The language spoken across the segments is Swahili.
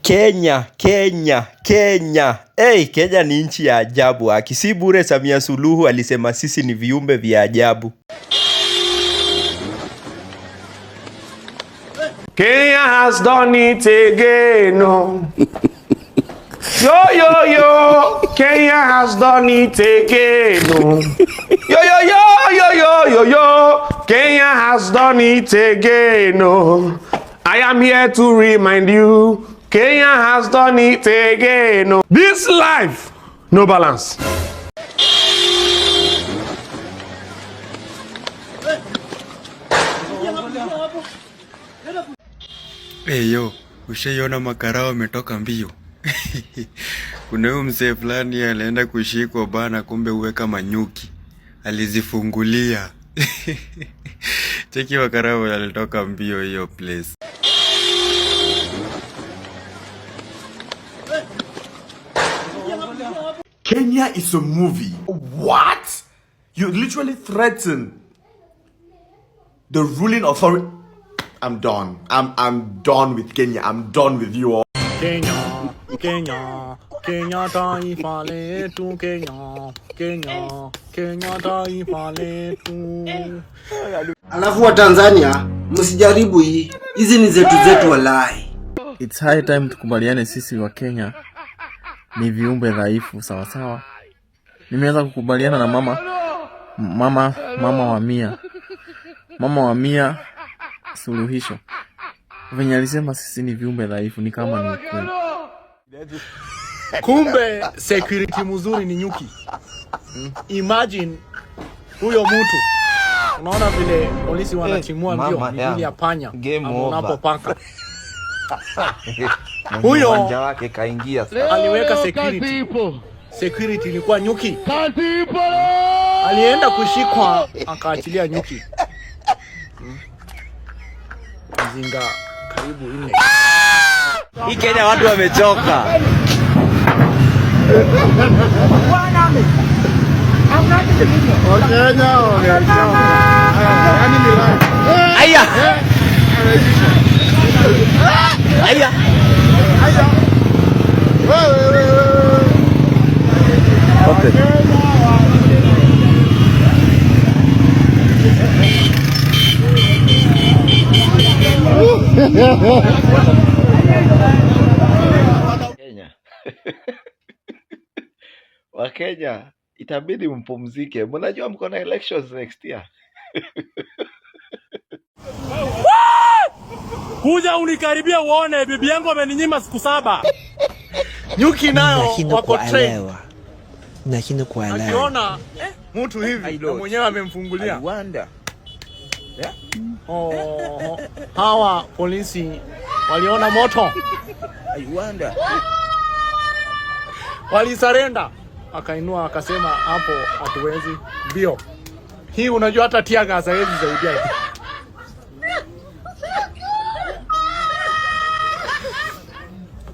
Kenya. Kenya ni nchi ya ajabu. Si bure Samia Suluhu alisema sisi ni viumbe vya ajabu. Kenya has done it again. No. Yo. Kenya has done it again. No. Yo. Kenya has done it again. No. I am here to remind you, Kenya has done it again. No. This life, no balance. Yo, ushaiona makarao ametoka mbio? Kuna huyo mzee fulani alienda kushikwa bana, kumbe uweka manyuki. Alizifungulia. Cheki makarao alitoka mbio hiyo place. Kenya is a movie. What? You literally threaten the ruling authority. I'm done. I'm done with Kenya. I'm done with you all. Kenya taifa letu, Kenya taifa letu. Alafu wa Tanzania msijaribu hii. Hizi ni zetu walai. It's high time tukubaliane sisi wa Kenya ni viumbe dhaifu sawa. Nimeanza kukubaliana na mama wa Mia Suluhisho. Venye alisema sisi ni viumbe dhaifu ni kama ni ukweli. Kumbe security mzuri ni nyuki. Imagine huyo mtu. Unaona vile polisi wanachimua mbio ili ya panya unapopaka. Huyo uwanja wake kaingia. Aliweka security. Security ilikuwa nyuki. Alienda kushikwa akaachilia nyuki. Zinga karibu 4. Hii Kenya watu wamechoka. Aya. Okay. Wakenya itabidi mpumzike. Mnajua mko na elections next year. Kuja unikaribia uone bibi yangu ameninyima siku 7. Nyuki nayo wako train. Nashinda kuelewa. Akiona mtu hivi na mwenyewe amemfungulia. Hawa polisi waliona moto. Walisarenda. Akainua akasema hapo hatuwezi mbio. Hii unajua hata tear gas haiwezi saidia.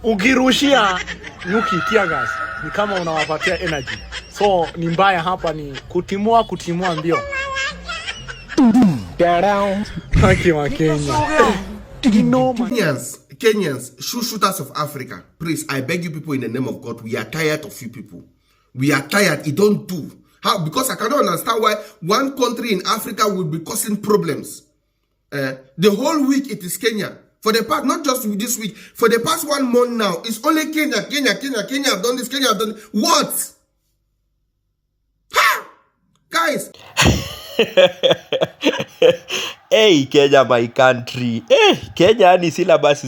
Ukirushia nyuki tear gas ni kama unawapatia energy. So ni mbaya hapa ni kutimua mbio. Kenyans, shooters of Africa, please, I beg you people in the name of God, we are tired of you people. We are tired. It don't do. How? Because I cannot understand why one country in Africa will be causing problems. The whole week it is Kenya. For the past, not just this week, for the past 1 month now, it's only Kenya. Kenya have done this, Kenya have done this. What? Ha! Guys. Hey Kenya, my country. Kenya ni syllabus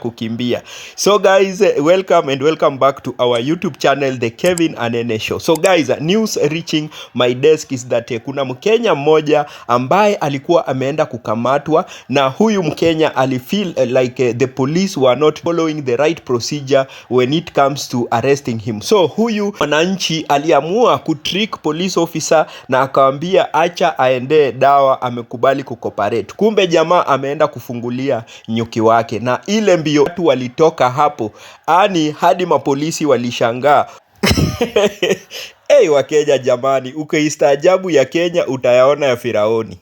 kukimbia. So guys, welcome back to our YouTube channel, The Kevin Anene Show. So guys, news reaching my desk is that kuna Mkenya mmoja ambaye alikuwa ameenda kukamatwa, na huyu Mkenya alifeel like the police were not following the right procedure when it comes to arresting him. So huyu mwananchi aliamua kutrick police officer na akamwambia acha aende dawa, amekubali kucooperate. Kumbe jamaa ameenda kufungulia nyuki wake, na ile mbio watu walitoka hapo, hadi mapolisi walishangaa. Hey Wakenya jamani, ukistaajabu ya Kenya utayaona ya Firaoni.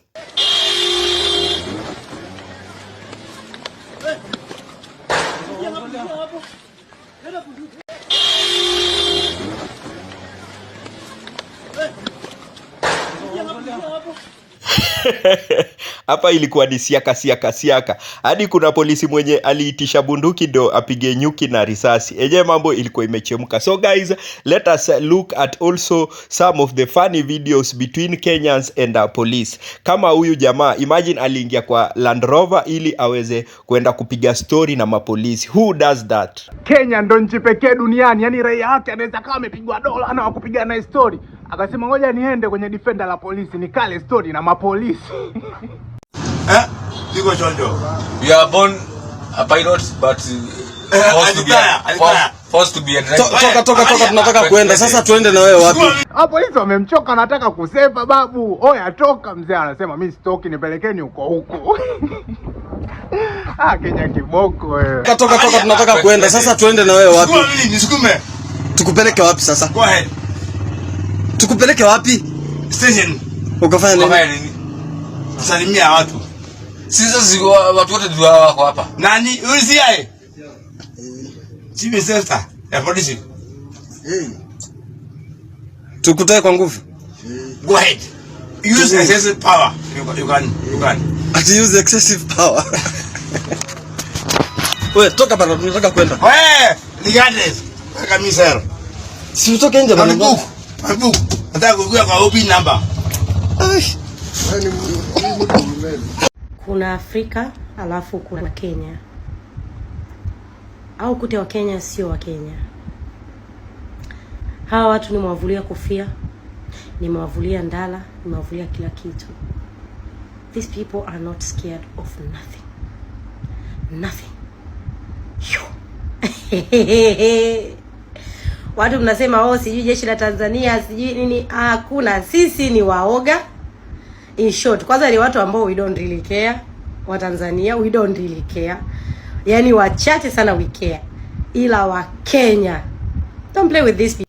Hapa ilikuwa ni siaka. Hadi kuna polisi mwenye aliitisha bunduki ndo apige nyuki na risasi. Enyewe mambo ilikuwa imechemka. So guys, let us look at also some of the funny videos between Kenyans and police. Kama huyu jamaa, imagine aliingia kwa Land Rover ili aweze kwenda kupiga story na mapolisi. Who does that? Kenya ndo nchi pekee duniani, yani raia yake anaweza kama amepigwa dola na kupiga na story. Akasema ngoja niende kwenye defender la polisi nikale story na mapolisi. Iko chonjo. We are born a pilot but forced to be a driver. Toka tunataka kuenda. Sasa tuende na wewe wapi? Polisi wamemchoka, anataka kusepa babu. Oya toka, mzee anasema mimi sitoki, nipelekeni huko. Kenya kiboko wewe. Toka tunataka kuenda. Sasa tuende na wewe wapi? Nisukume. Tukupeleke wapi sasa? Go ahead. Tukupeleke wapi? Station. Ukafanya nini? Salimia watu. Sisi watu wote ndio wako hapa. Nani? UCI. Chief Inspector ya polisi. Tukutae kwa nguvu. Go ahead. Use excessive power. You can. Use excessive power. Wewe toka bana, tunataka kwenda. Wewe, regardless. Kaka misero. Si utoke nje bana. Mabuku. Nataka kujua kwa OB number. Kuna Afrika alafu kuna Kenya. Au kute wa Kenya sio wa Kenya. Hawa watu nimewavulia kofia, nimewavulia ndala, nimewavulia kila kitu. These people are not scared of nothing. Watu mnasema sijui jeshi la Tanzania, sijui nini. Hakuna, sisi ni waoga. In short, kwanza ni watu ambao we don't really care. Wa Tanzania we don't really care. Yani wachache sana we care. Ila wa Kenya, don't play with this people.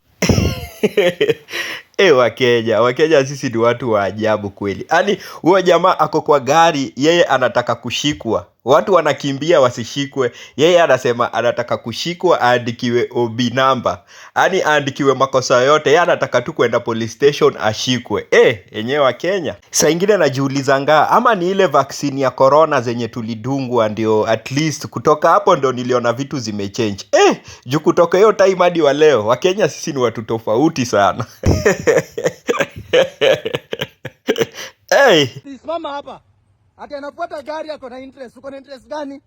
Wakenya sisi ni watu wa ajabu kweli. Yaani huyo jamaa ako kwa gari, yeye anataka kushikwa. Watu wanakimbia wasishikwe, yeye anasema anataka kushikwa, aandikiwe OB number. Yaani aandikiwe makosa yote, yeye anataka tu kwenda police station ashikwe. Enyewe wa Kenya. Saa ingine najiulizanga ama ni ile vaccine ya corona zenye tulidungwa ndio at least kutoka hapo ndo niliona vitu zimechange. Juu kutoka hiyo time hadi wa leo, wa Kenya sisi ni watu tofauti sana. Simama hapa. Ati anafuata gari yako na interest. Uko na interest gani?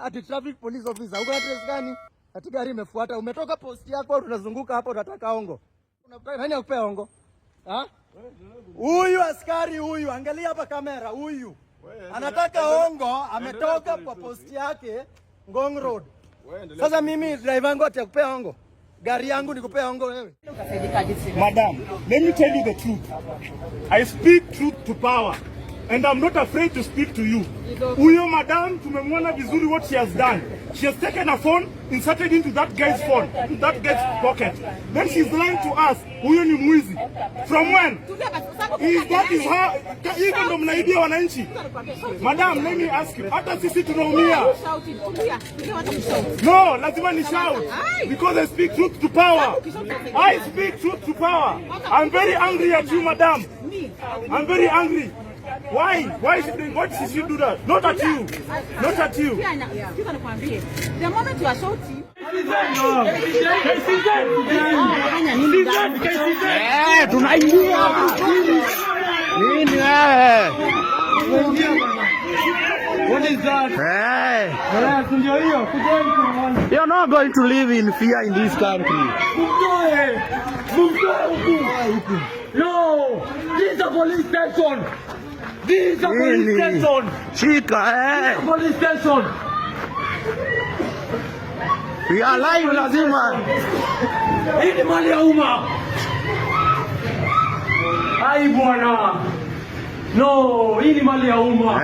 Ati traffic police officer. Uko na interest gani? Ati gari imefuata. Umetoka post yako tunazunguka hapo unataka hongo. Unataka nani akupe hongo? Huyu askari huyu, angalia hapa kamera huyu. Anataka hongo, ametoka kwa post yake Ngong Road. Sasa mimi driver wangu atakupe hongo. Gari yangu nikupe hongo wewe. Madam, let me tell you the truth. I speak truth to power. And I'm not afraid to speak to you. Huyo madam tumemwona vizuri what she has done. She has taken a phone, inserted into that guy's phone, into that guy's pocket. Then she's lying to us. Huyo ni mwizi. From when? That is her. Even ndo mnaibia wananchi. Madam, let me ask you. Hata sisi tunaumia. No, lazima ni shout. Because I speak truth to power. I speak truth to power. I'm very angry at you, madam. I'm very angry. Why? Why should she do that? Not at you. Not at you. The moment you are shouting. What is that? You're not going to live in fear in this country. No! This is a police station! This is a police station! Shika, police station! We are live, lazima! Hii ni mali ya umma! Ai bwana! No, hii ni mali ya umma!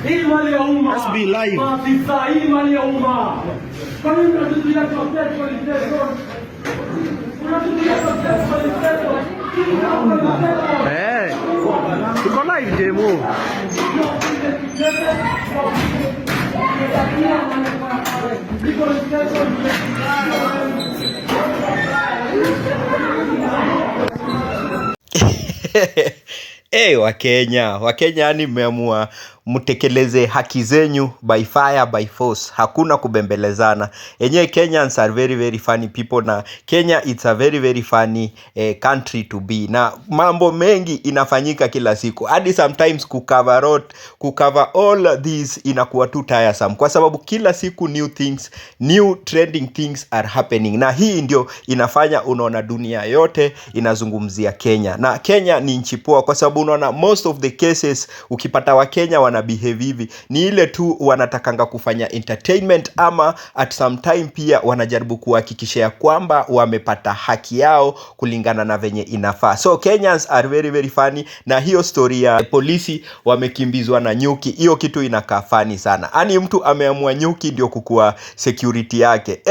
Hii ni mali ya umma! Let's be live! Maafisa, hii ni mali ya umma! Kwa nini mnatuzuia kwa police station? Mnatuzuia kwa police station? Tuko live demo. Wakenya yani mmeamua mtekeleze haki zenyu by fire by force, hakuna kubembelezana. Enyewe Kenyans are very very funny people, na Kenya it's a very very funny country to be, na mambo mengi inafanyika kila siku, hadi sometimes kucover all these inakuwa too tiresome, kwa sababu kila siku new things, new trending things are happening, na hii ndio inafanya unaona dunia yote inazungumzia Kenya. Na Kenya ni nchi poa, kwa sababu unaona most of the cases ukipata wa Kenya wana behave hivi, ni ile tu wanatakanga kufanya entertainment, ama at some time pia wanajaribu kuhakikisha kwamba wamepata haki yao kulingana na venye inafaa. So Kenyans are very very funny, na hiyo story ya polisi wamekimbizwa na nyuki, hiyo kitu inakaa funny sana. Ani mtu ameamua nyuki ndio kukua security yake.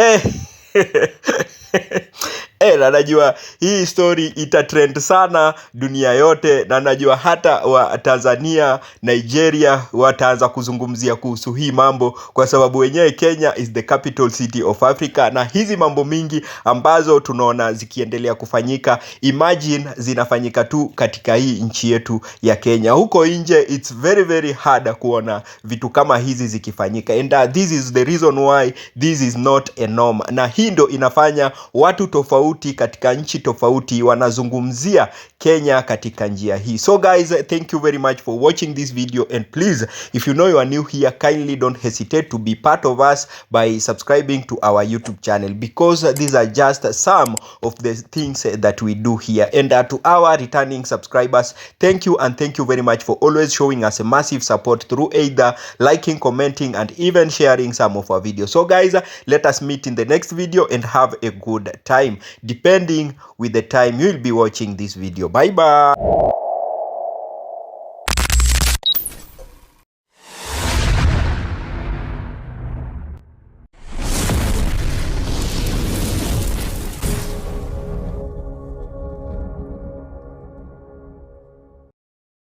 Na najua hii story itatrend sana dunia yote, na najua hata wa Tanzania, Nigeria wataanza kuzungumzia kuhusu hii mambo, kwa sababu wenyewe Kenya is the capital city of Africa, na hizi mambo mingi ambazo tunaona zikiendelea kufanyika, imagine zinafanyika tu katika hii nchi yetu ya Kenya. Huko nje it's very very hard kuona vitu kama hizi zikifanyika, and this is the reason why this is not a norm, na hii ndio inafanya watu tofauti katika nchi tofauti wanazungumzia Kenya katika njia hii. So guys, thank you very much for watching this video, and please, if you know you are new here, kindly don't hesitate to be part of us by subscribing to our YouTube channel, because these are just some of the things that we do here. And to our returning subscribers, thank you, and thank you very much for always showing us a massive support through either liking, commenting, and even sharing some of our videos. So guys, let us meet in the next video and have a good time, depending with the time you will be watching this video. Bye bye.